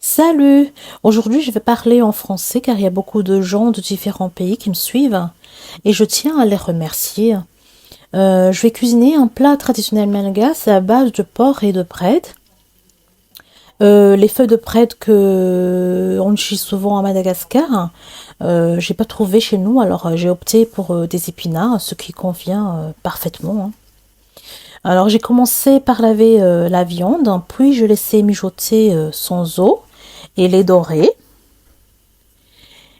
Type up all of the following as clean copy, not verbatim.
Salut! Aujourd'hui, je vais parler en français car il y a beaucoup de gens de différents pays qui me suivent et je tiens à les remercier. Je vais cuisiner un plat traditionnel malgache à base de porc et de prête. Les feuilles de prête que on utilise souvent à Madagascar, j'ai pas trouvé chez nous, alors j'ai opté pour des épinards, ce qui convient parfaitement, hein. Alors j'ai commencé par laver la viande, puis je laissais mijoter sans eau et les dorer.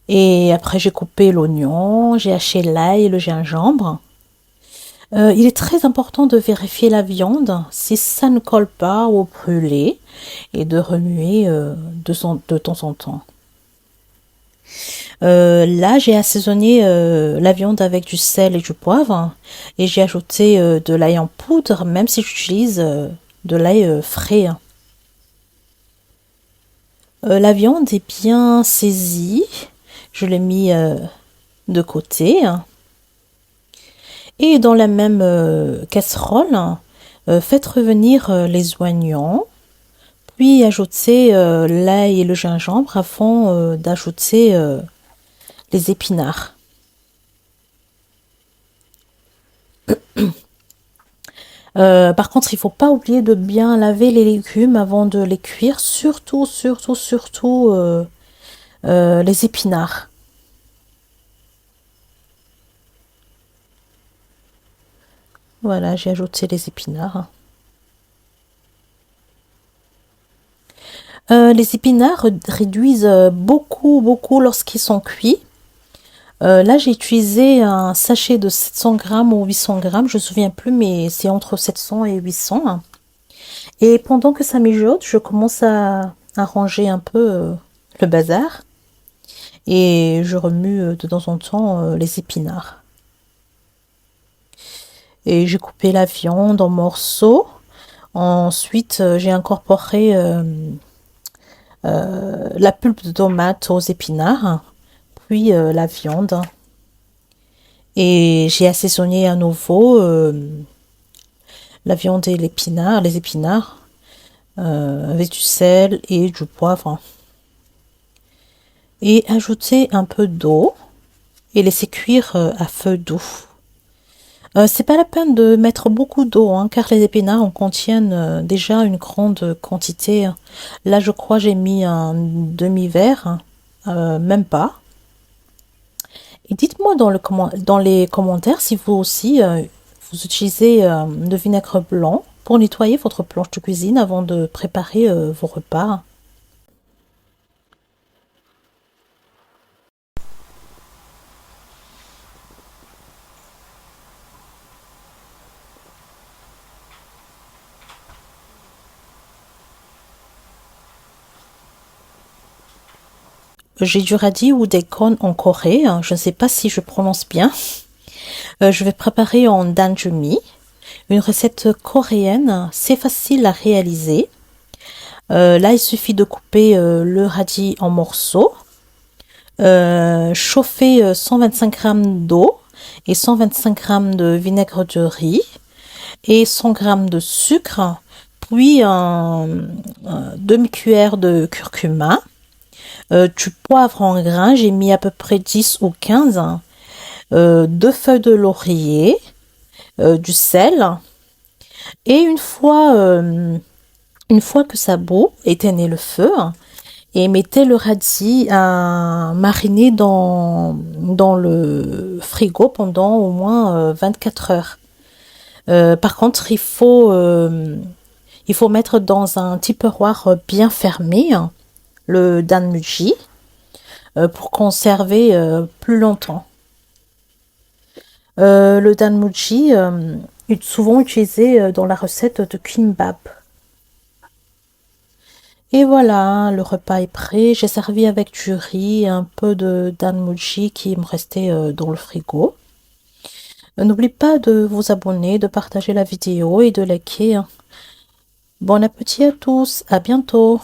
Et après, j'ai coupé l'oignon, j'ai haché l'ail et le gingembre. Il est très important de vérifier la viande si ça ne colle pas ou brûler et de remuer de temps en temps. Là, j'ai assaisonné la viande avec du sel et du poivre et j'ai ajouté de l'ail en poudre, même si j'utilise de l'ail frais. La viande est bien saisie. Je l'ai mis de côté. Et dans la même casserole, faites revenir les oignons, puis ajoutez l'ail et le gingembre avant d'ajouter les épinards. Par contre, il ne faut pas oublier de bien laver les légumes avant de les cuire, surtout les épinards. Voilà, j'ai ajouté les épinards. Les épinards réduisent beaucoup lorsqu'ils sont cuits. Là, j'ai utilisé un sachet de 700 grammes ou 800 grammes, je ne me souviens plus, mais c'est entre 700 et 800. Et pendant que ça mijote, je commence à ranger un peu le bazar et je remue de temps en temps les épinards. Et j'ai coupé la viande en morceaux. Ensuite, j'ai incorporé la pulpe de tomate aux épinards, puis la viande. Et j'ai assaisonné à nouveau la viande et les épinards, avec du sel et du poivre. Et ajouter un peu d'eau et laisser cuire à feu doux. C'est pas la peine de mettre beaucoup d'eau, hein, car les épinards en contiennent déjà une grande quantité. Là, je crois j'ai mis un demi-verre, même pas. Et dites-moi dans les commentaires si vous aussi vous utilisez le vinaigre blanc pour nettoyer votre planche de cuisine avant de préparer vos repas. J'ai du radis ou des cônes en Corée, hein, je ne sais pas si je prononce bien. Je vais préparer en danjumi, une recette coréenne, c'est facile à réaliser. Là, il suffit de couper le radis en morceaux, chauffer 125 g d'eau et 125 g de vinaigre de riz et 100 g de sucre, puis un demi-cuillère de curcuma, du poivre en grains, j'ai mis à peu près 10 ou 15, 2 feuilles de laurier, du sel, et une fois que ça bout, éteignez le feu et mettez le radis à mariner dans le frigo pendant au moins 24 heures. Par contre, il faut mettre dans un tupperware bien fermé le danmuji pour conserver plus longtemps. Le danmuji est souvent utilisé dans la recette de kimbap. Et voilà, le repas est prêt. J'ai servi avec du riz et un peu de danmuji qui me restait dans le frigo. N'oubliez pas de vous abonner, de partager la vidéo et de liker. Bon appétit à tous, à bientôt.